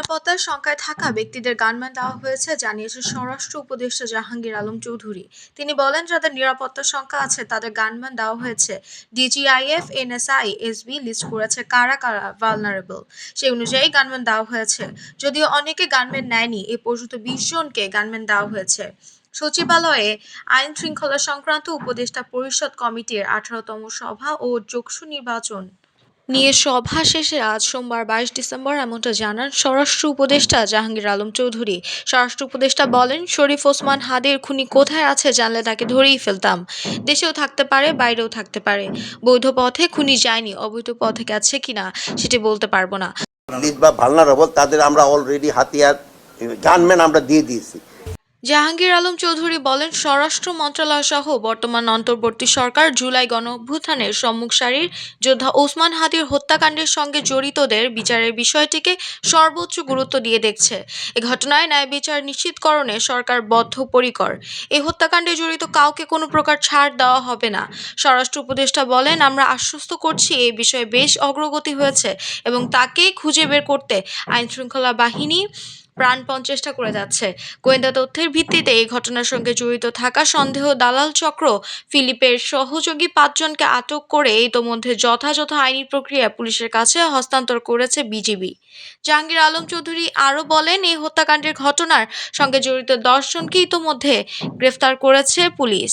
নিরাপত্তার শঙ্কায় থাকা ব্যক্তিদের গানম্যান দেওয়া হয়েছে জানিয়েছে স্বরাষ্ট্র উপদেষ্টা জাহাঙ্গীর আলম চৌধুরী। তিনি বলেন, যাদের নিরাপত্তার শঙ্কা আছে তাদের গানম্যান দেওয়া হয়েছে। ডিজিআইএফ, এনএসআই, এসবি লিস্ট করেছে কারা কারা ভালনারেবল, সেই অনুযায়ী গানম্যান দেওয়া হয়েছে। যদিও অনেকে গানম্যান নেয়নি, এ পর্যন্ত 20 জনকে গানম্যান দেওয়া হয়েছে। সচিবালয়ে আইন শৃঙ্খলা সংক্রান্ত উপদেষ্টা পরিষদ কমিটির 18তম সভা ও চক্ষু নির্বাচন নিয়ে সভা শেষে আজ সোমবার 22 ডিসেম্বর এমনটা জানান স্বরাষ্ট্র উপদেষ্টা জাহাঙ্গীর আলম চৌধুরী। স্বরাষ্ট্র উপদেষ্টা বলেন, শরীফ ওসমান হাদির খুনি কোথায় আছে জানলে তাকে ধরেই ফেলতাম। দেশেও থাকতে পারে, বাইরেও থাকতে পারে। বৈধ পথে খুনি যায়নি, অবৈধ পথে গেছে কিনা সেটি বলতে পারবো না। বা ভালনারেবল তাদের আমরা অলরেডি হাতিয়ার গানম্যান আমরা দিয়ে দিয়েছি। জাহাঙ্গীর আলম চৌধুরী বলেন, স্বরাষ্ট্র মন্ত্রণালয় সহ বর্তমান অন্তর্বর্তী সরকার জুলাই গণঅভ্যুত্থানের সম্মুখ সারির যোদ্ধা ওসমান হাদির হত্যাকাণ্ডের সঙ্গে জড়িতদের বিচারের বিষয়টিকে সর্বোচ্চ গুরুত্ব দিয়ে দেখছে। এ ঘটনায় ন্যায় বিচার নিশ্চিতকরণে সরকার বদ্ধপরিকর। এই হত্যাকাণ্ডে জড়িত কাউকে কোনো প্রকার ছাড় দেওয়া হবে না। স্বরাষ্ট্র উপদেষ্টা বলেন, আমরা আশ্বস্ত করছি এই বিষয়ে বেশ অগ্রগতি হয়েছে এবং তাকে খুঁজে বের করতে আইনশৃঙ্খলা বাহিনী প্রাণপণ চেষ্টা করে যাচ্ছে। গোয়েন্দা তথ্যের ভিত্তিতে এই ঘটনার সঙ্গে জড়িত থাকা সন্দেহ দালাল চক্র ফিলিপের সহযোগী 5 জনকে আটক করে ইতোমধ্যে যথাযথ আইনি প্রক্রিয়া পুলিশের কাছে হস্তান্তর করেছে বিজিবি। জাহাঙ্গীর আলম চৌধুরী আরও বলেন, এই হত্যাকাণ্ডের ঘটনার সঙ্গে জড়িত 10 জনকে ইতোমধ্যে গ্রেফতার করেছে পুলিশ।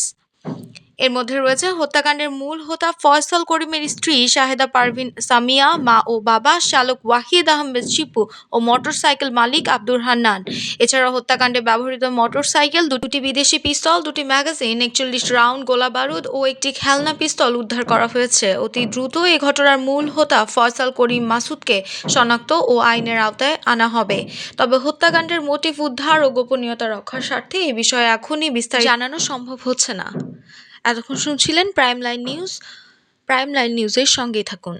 এর মধ্যে রয়েছে হত্যাকাণ্ডের মূল হোতা ফয়সাল করিমের স্ত্রী শাহেদা পারভিন সামিয়া, মা ও বাবা, চালক ওয়াহিদ আহমেদ শিপু ও মোটরসাইকেল মালিক আব্দুর হান্নান। এছাড়া হত্যাকাণ্ডে ব্যবহৃত মোটরসাইকেল, 2টি বিদেশি পিস্তল, 2টি ম্যাগাজিন, 41 রাউন্ড গোলাবারুদ ও একটি খেলনা পিস্তল উদ্ধার করা হয়েছে। অতি দ্রুত এই ঘটনার মূল হোতা ফয়সাল করিম মাসুদকে শনাক্ত ও আইনের আওতায় আনা হবে। তবে হত্যাকাণ্ডের মোটিভ উদ্ধার ও গোপনীয়তা রক্ষার স্বার্থে এ বিষয়ে এখনই বিস্তারিত জানানো সম্ভব হচ্ছে না। এতক্ষণ শুনছিলেন prime line news. Prime line নিউজের সঙ্গেই থাকুন।